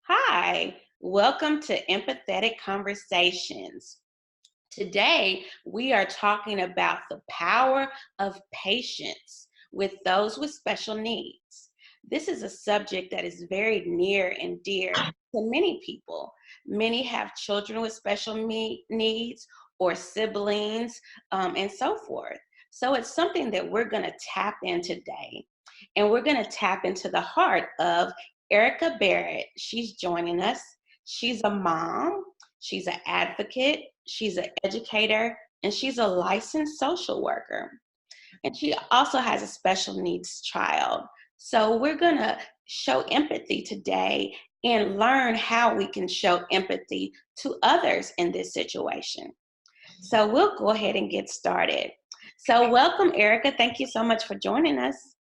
Hi, welcome to Empathetic Conversations. Today, we are talking about the power of patience with those with special needs. This is a subject that is very near and dear to many people. Many have children with special needs or siblings and so forth. So it's something that we're going to tap in today. And we're going to tap into the heart of Erica Barrett. She's joining us. She's a mom, she's an advocate, she's an educator, and she's a licensed social worker. And she also has a special needs child. So we're going to show empathy today and learn how we can show empathy to others in this situation. So we'll go ahead and get started. So welcome, Erica. Thank you so much for joining us.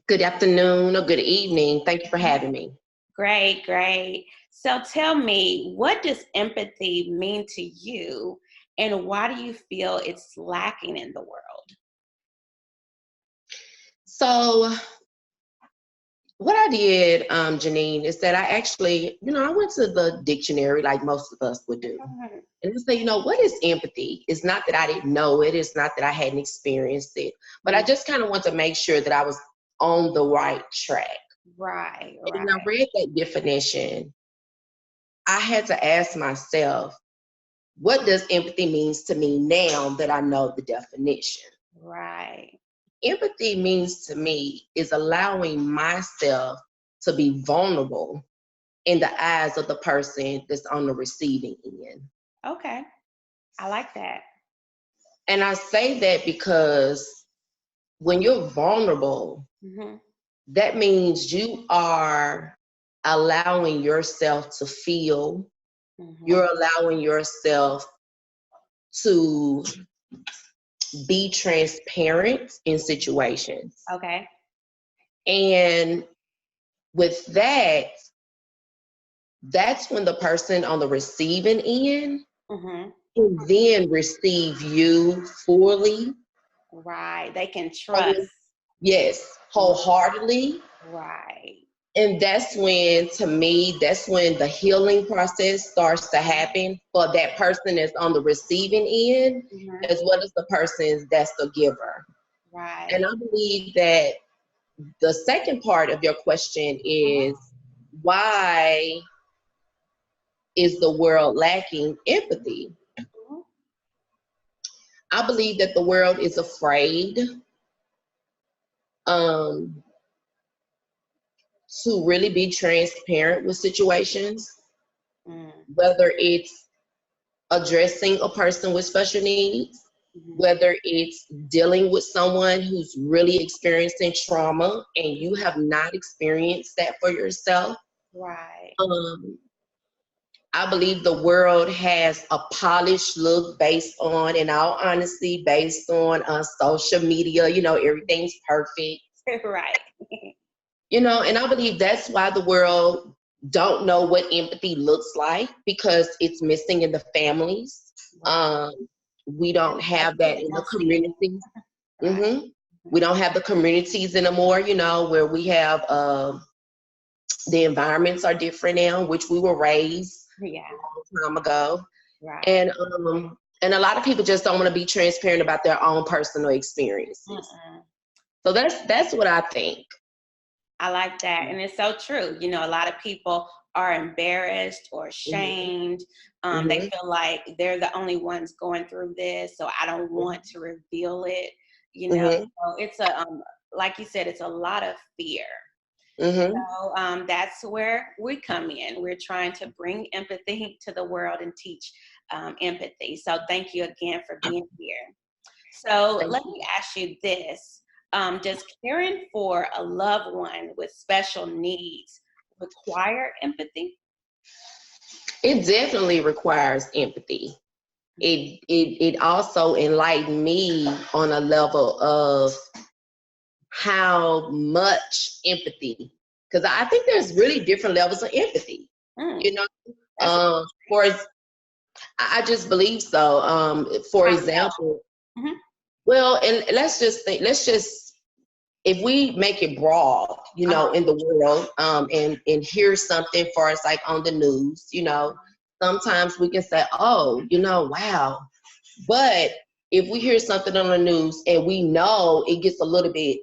Good afternoon or good evening. Thank you for having me. Great, great. So tell me, what does empathy mean to you, and why do you feel it's lacking in the world? So what I did, Janine, is that I actually, I went to the dictionary like most of us would do. And I say, what is empathy? It's not that I didn't know it. It's not that I hadn't experienced it. But I just kind of want to make sure that I was on the right track. Right. And I read that definition. I had to ask myself, what does empathy means to me now that I know the definition? Right. Empathy means to me is allowing myself to be vulnerable in the eyes of the person that's on the receiving end. Okay. I like that. And I say that because when you're vulnerable, that means you are allowing yourself to feel, you're allowing yourself to be transparent in situations. Okay. And with that, that's when the person on the receiving end can then receive you fully. Right. They can trust. Yes, wholeheartedly. Right. And that's when, to me, that's when the healing process starts to happen for that person that's on the receiving end, as well as the person that's the giver. Right. And I believe that the second part of your question is, why is the world lacking empathy? I believe that the world is afraid to really be transparent with situations, whether it's addressing a person with special needs, whether it's dealing with someone who's really experiencing trauma and you have not experienced that for yourself. Right. I believe the world has a polished look based on, in all honesty, based on social media, everything's perfect. Right. And I believe that's why the world don't know what empathy looks like, because it's missing in the families. We don't have that in the communities. We don't have the communities anymore, where we have the environments are different now, which we were raised a long time ago. Right. And a lot of people just don't want to be transparent about their own personal experiences. So that's what I think. I like that. And it's so true. A lot of people are embarrassed or ashamed. They feel like they're the only ones going through this, so I don't want to reveal it. So it's like you said, it's a lot of fear. So that's where we come in. We're trying to bring empathy to the world and teach empathy. So thank you again for being here. So let me ask you this. Does caring for a loved one with special needs require empathy? It definitely requires empathy. It also enlightened me on a level of how much empathy, because I think there's really different levels of empathy. I just believe so. For example, well, and let's just if we make it broad, you know, in the world, and hear something for us, like on the news, you know, sometimes we can say, oh, you know, wow. But if we hear something on the news and we know it gets a little bit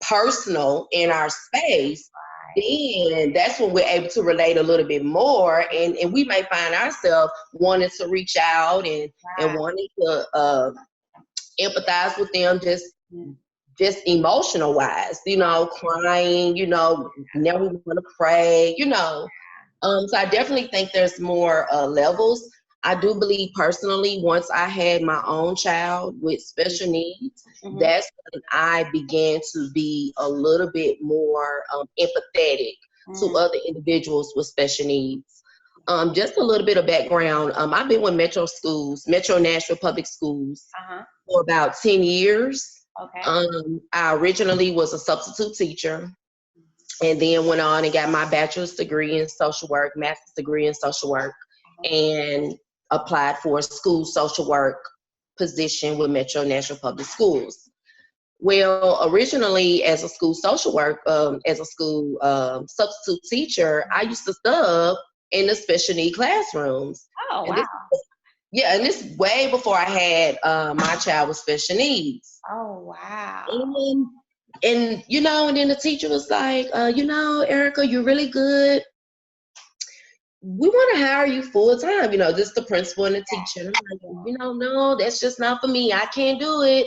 personal in our space, then that's when we're able to relate a little bit more, and we may find ourselves wanting to reach out and wanting to empathize with them, just emotional wise, you know, crying, you know, never want to pray, you know. So I definitely think there's more levels. I do believe personally, once I had my own child with special needs, that's when I began to be a little bit more empathetic to other individuals with special needs. Just a little bit of background. I've been with Metro Nashville Public Schools for about 10 years. Okay. I originally was a substitute teacher, and then went on and got my bachelor's degree in social work, master's degree in social work, and applied for a school social work position with Metro Nashville Public Schools. Well, originally as a school social work, as a school substitute teacher, I used to sub in the special need classrooms. Oh, wow. And this is way before I had my child with special needs. Oh, wow. And you know, and then the teacher was like, you know, Erica, you're really good. We want to hire you full time. You know, this is the principal and the teacher. And I'm like, you know, no, that's just not for me. I can't do it.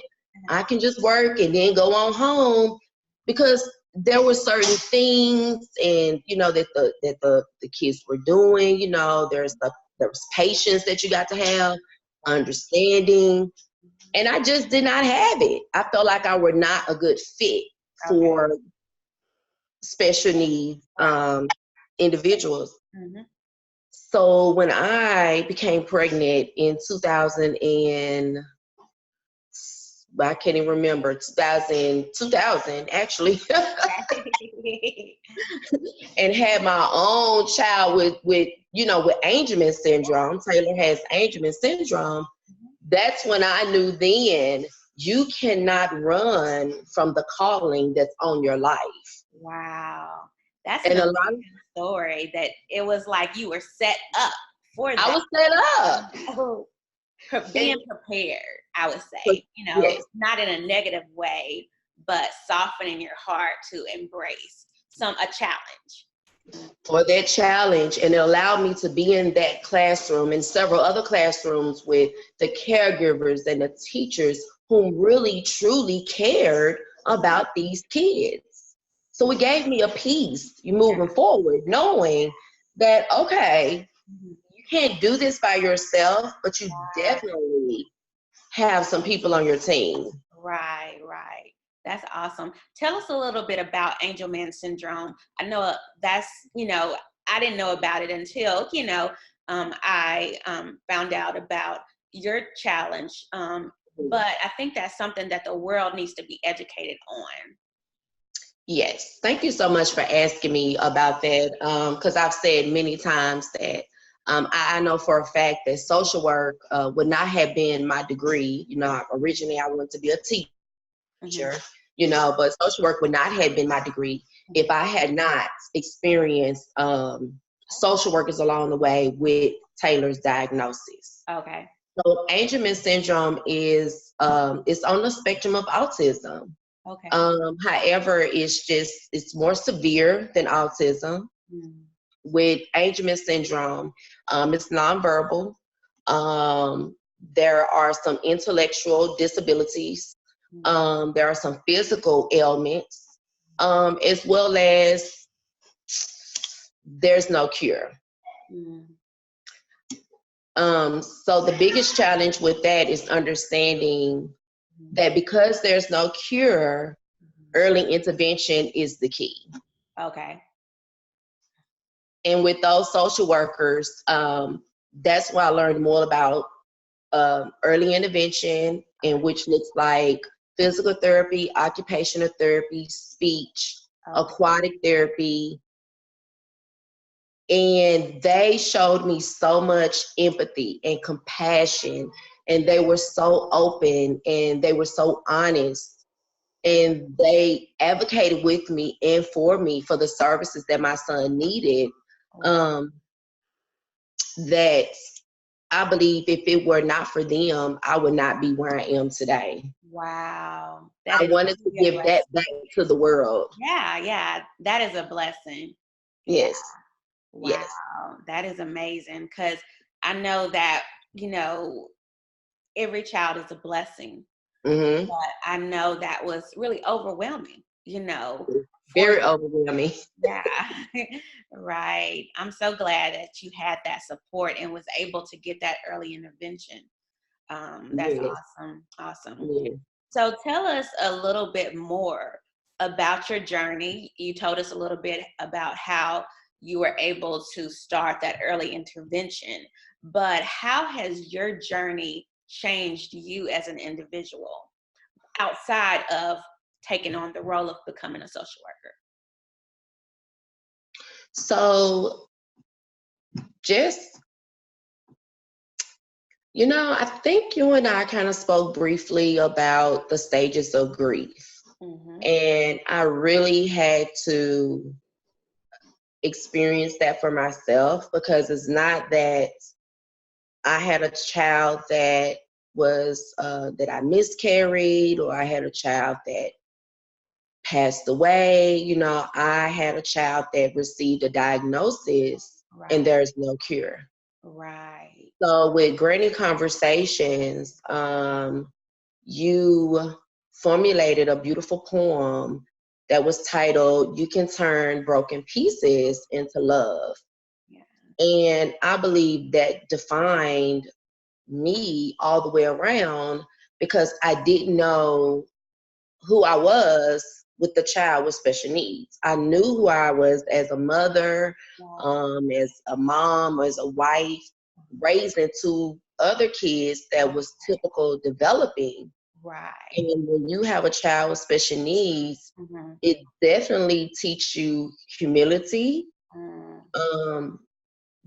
I can just work and then go on home, because there were certain things, and you know, that the kids were doing. You know, there was patience that you got to have, understanding, and I just did not have it. I felt like I were not a good fit for special needs individuals. So when I became pregnant in 2000 I can't even remember, 2000 actually, and had my own child with Angelman syndrome. Taylor has Angelman syndrome. That's when I knew then you cannot run from the calling that's on your life. Wow. That's an amazing story, that it was like you were set up for that. I was set up. Being prepared, I would say, you know, not in a negative way, but softening your heart to embrace a challenge. For that challenge, and it allowed me to be in that classroom and several other classrooms with the caregivers and the teachers who really truly cared about these kids. So it gave me a peace moving forward, knowing that, okay, you can't do this by yourself, but you definitely have some people on your team. Right. That's awesome. Tell us a little bit about Angelman syndrome. I know that's, you know, I didn't know about it until, you know, I found out about your challenge. But I think that's something that the world needs to be educated on. Yes. Thank you so much for asking me about that. Because I've said many times that I know for a fact that social work would not have been my degree. You know, originally I wanted to be a teacher, you know, but social work would not have been my degree if I had not experienced social workers along the way with Taylor's diagnosis. Okay. So Angelman syndrome is it's on the spectrum of autism. Okay. However, it's more severe than autism. With Angelman syndrome, it's nonverbal. There are some intellectual disabilities. There are some physical ailments, as well as there's no cure. So the biggest challenge with that is understanding that because there's no cure, early intervention is the key. Okay. And with those social workers, that's why I learned more about early intervention, and which looks like physical therapy, occupational therapy, speech, aquatic therapy. And they showed me so much empathy and compassion, and they were so open and they were so honest and they advocated with me and for me for the services that my son needed. That I believe if it were not for them, I would not be where I am today. Wow. I wanted to give that back to the world. Yeah. That is a blessing. Yes. Wow. Yes. That is amazing, because I know that, every child is a blessing. Mm-hmm. But I know that was really overwhelming, Very overwhelming. Yeah, right. I'm so glad that you had that support and was able to get that early intervention. That's Yes. awesome. Awesome. Yes. So tell us a little bit more about your journey. You told us a little bit about how you were able to start that early intervention, but how has your journey changed you as an individual outside of taking on the role of becoming a social worker? So just, I think you and I kind of spoke briefly about the stages of grief. Mm-hmm. And I really had to experience that for myself, because it's not that I had a child that was that I miscarried, or I had a child that passed away. I had a child that received a diagnosis and there's no cure. Right. So with Granny Conversations, you formulated a beautiful poem that was titled "You Can Turn Broken Pieces into Love." Yeah. And I believe that defined me all the way around, because I didn't know who I was with the child with special needs. I knew who I was as a mother, as a mom, as a wife, raising two other kids that was typical developing. Right. And when you have a child with special needs, Mm-hmm. it definitely teaches you humility,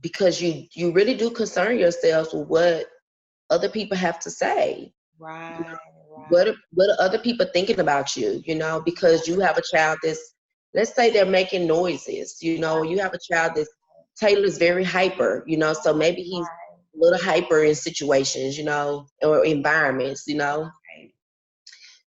because you really do concern yourselves with what other people have to say. Right. What are other people thinking about you? Because you have a child that's, let's say they're making noises. You have a child that's, Taylor's very hyper. So maybe he's a little hyper in situations, or environments. Right.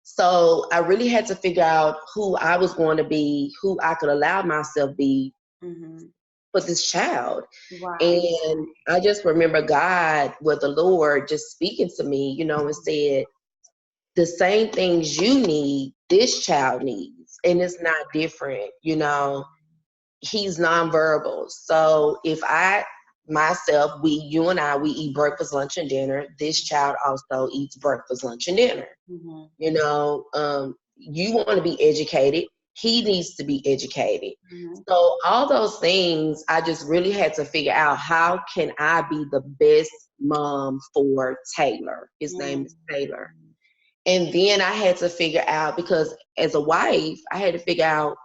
So I really had to figure out who I was going to be, who I could allow myself be for this child. Right. And I just remember God, with the Lord, just speaking to me, and said, the same things you need, this child needs, and it's not different. He's nonverbal. So if you and I, we eat breakfast, lunch, and dinner, this child also eats breakfast, lunch, and dinner. You want to be educated, he needs to be educated. So all those things, I just really had to figure out, how can I be the best mom for Taylor? His name is Taylor. And then I had to figure out, because as a wife, I had to figure out,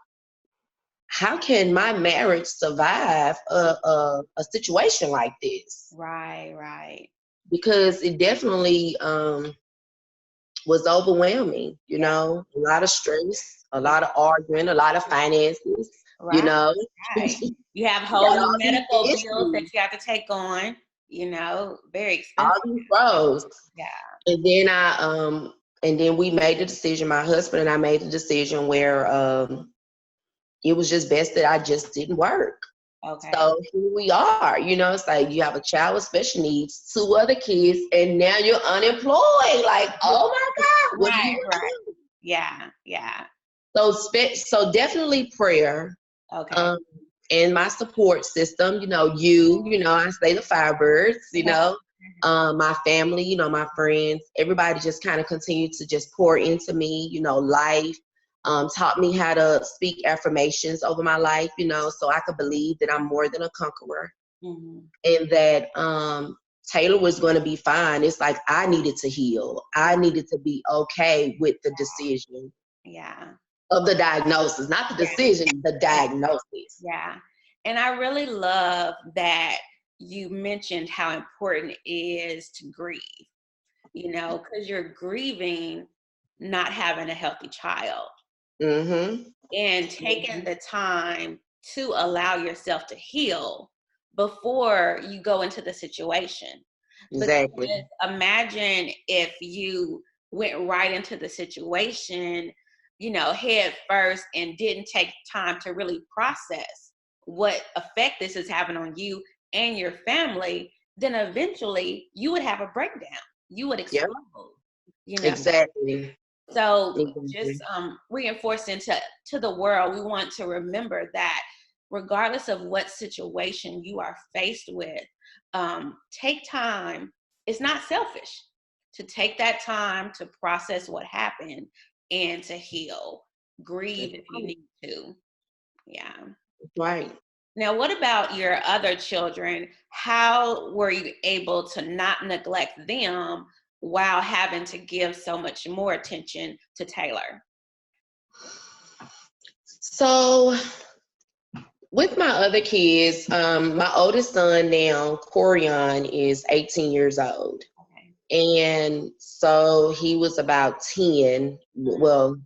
how can my marriage survive a situation like this? Right. Because it definitely was overwhelming, a lot of stress, a lot of arguing, a lot of finances, Right. You have whole new medical bills that you have to take on, very expensive. All these roles. Yeah. And then we made the decision, my husband and I made the decision where it was just best that I just didn't work. Okay. So here we are. It's like you have a child with special needs, two other kids, and now you're unemployed. Like, oh my God, what do you do? Yeah. So definitely prayer. Okay. And my support system, I say the Firebirds, my family, my friends, everybody just kind of continued to just pour into me, life, taught me how to speak affirmations over my life, so I could believe that I'm more than a conqueror, and that Taylor was going to be fine. It's like I needed to heal. I needed to be okay with the decision. Yeah. Of the diagnosis, not the decision, the diagnosis. Yeah. And I really love that you mentioned how important it is to grieve, because you're grieving not having a healthy child, Mm-hmm. and taking the time to allow yourself to heal before you go into the situation. Exactly. Because imagine if you went right into the situation, head first, and didn't take time to really process what effect this is having on you and your family, then eventually you would have a breakdown. You would Yep. explode. Exactly. So just Exactly. reinforcing to the world, we want to remember that regardless of what situation you are faced with, take time. It's not selfish to take that time to process what happened and to heal, grieve if you need to. Yeah. Right. Now, what about your other children? How were you able to not neglect them while having to give so much more attention to Taylor? So with my other kids, my oldest son now, Corian, is 18 years old. Okay. And so he was about 10, well,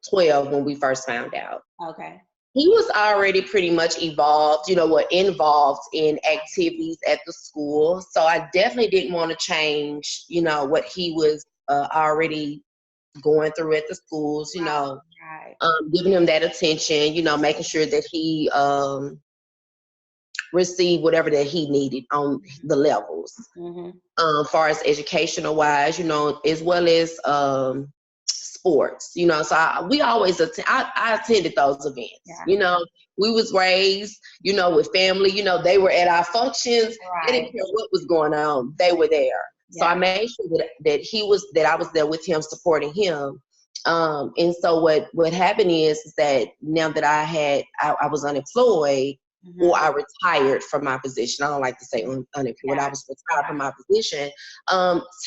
12 when we first found out. Okay. He was already pretty much involved in activities at the school. So I definitely didn't want to change, what he was already going through at the schools, Right. giving him that attention, making sure that he received whatever that he needed on the levels. Mm-hmm. Far as educational wise, as well as sports, so we always I attended those events. Yeah. We was raised, with family, they were at our functions. They Right. didn't care what was going on, they were there. So I Yeah. made sure that I was there with him, supporting him. And so what happened is that now that I was unemployed, or Mm-hmm. I retired from my position. I don't like to say unemployed. I was retired from my position.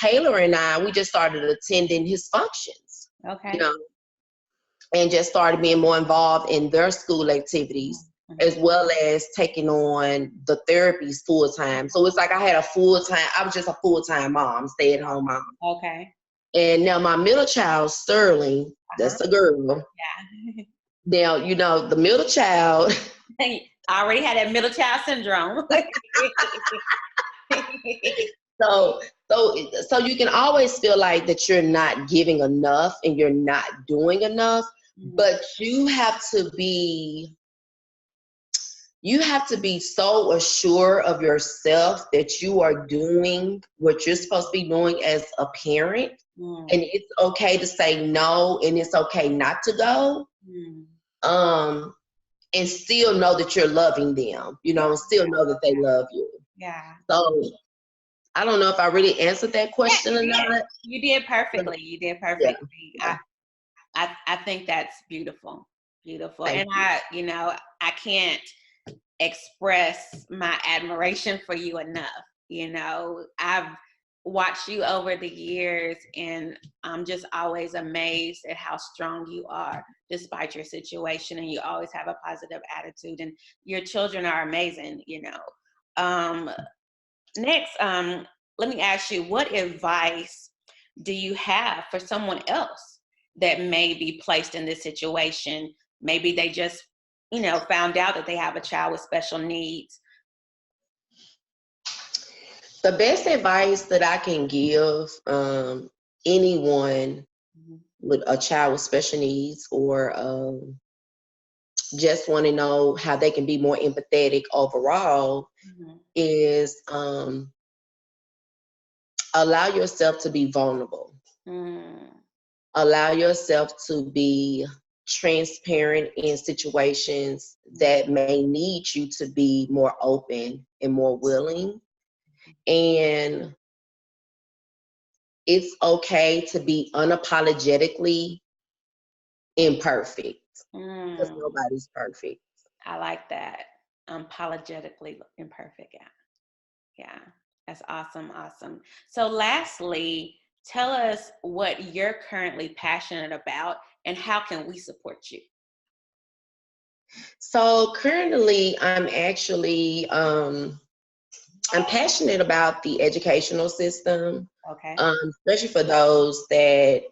Taylor and we just started attending his functions, you Okay. know, and just started being more involved in their school activities, Mm-hmm. as well as taking on the therapies full time. So it's like I was just a full time mom, stay at home mom. Okay. And now my middle child, Sterling, Uh-huh. that's a girl. Yeah. Now, the middle child, I already had that middle child syndrome. So, so you can always feel like that you're not giving enough and you're not doing enough, but you have to be so assured of yourself that you are doing what you're supposed to be doing as a parent, and it's okay to say no, and it's okay not to go. And still know that you're loving them, and still know that they love you. Yeah. So I don't know if I really answered that Yeah, question you or did. not. You did perfectly. You did Yeah. perfectly. I think that's beautiful. Beautiful. Thank And you. I can't express my admiration for you enough. I've watched you over the years, and I'm just always amazed at how strong you are despite your situation, and you always have a positive attitude, and your children are amazing. Next, let me ask you, what advice do you have for someone else that may be placed in this situation? Maybe they just, found out that they have a child with special needs. The best advice that I can give anyone with a child with special needs, or just want to know how they can be more empathetic overall, is allow yourself to be vulnerable. Allow yourself to be transparent in situations that may need you to be more open and more willing. And it's okay to be unapologetically imperfect, because nobody's perfect. I like that. Unapologetically imperfect. Yeah. Yeah. That's awesome. Awesome. So lastly, tell us what you're currently passionate about and how can we support you? So currently I'm passionate about the educational system, Okay. especially for those that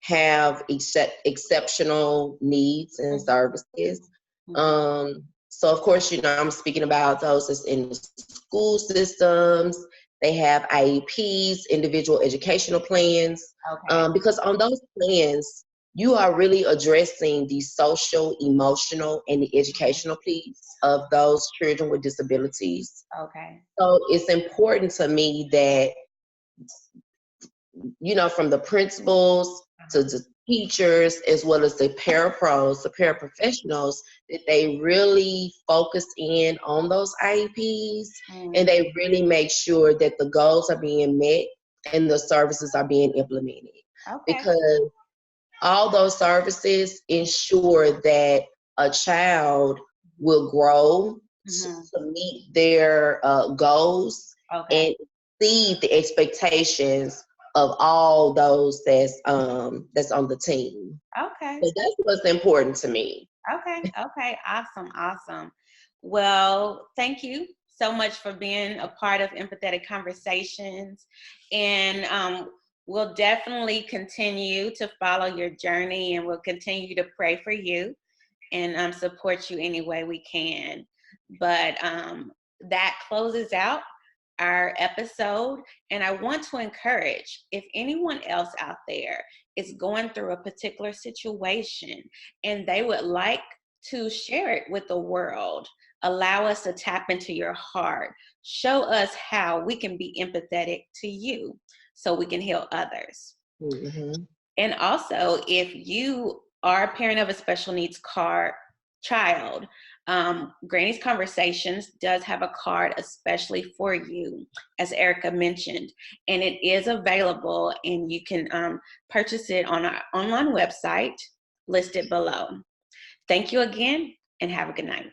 have exceptional needs and services. So of course, I'm speaking about those that's in the school systems. They have IEPs, individual educational plans, because on those plans, you are really addressing the social, emotional, and the educational piece of those children with disabilities. So it's important to me that, from the principals to the teachers, as well as the parapros, the paraprofessionals, that they really focus in on those IEPs and they really make sure that the goals are being met and the services are being implemented. Because all those services ensure that a child will grow to meet their goals and exceed the expectations of all those that's on the team. So that's what's important to me. Awesome. Well, thank you so much for being a part of Empathetic Conversations, and we'll definitely continue to follow your journey, and we'll continue to pray for you and support you any way we can. But that closes out our episode, and I want to encourage, if anyone else out there is going through a particular situation and they would like to share it with the world, allow us to tap into your heart, show us how we can be empathetic to you so we can heal others. And also, if you are a parent of a special needs child, Granny's Conversations does have a card especially for you, as Erica mentioned, and it is available, and you can purchase it on our online website listed below. Thank you again, and have a good night.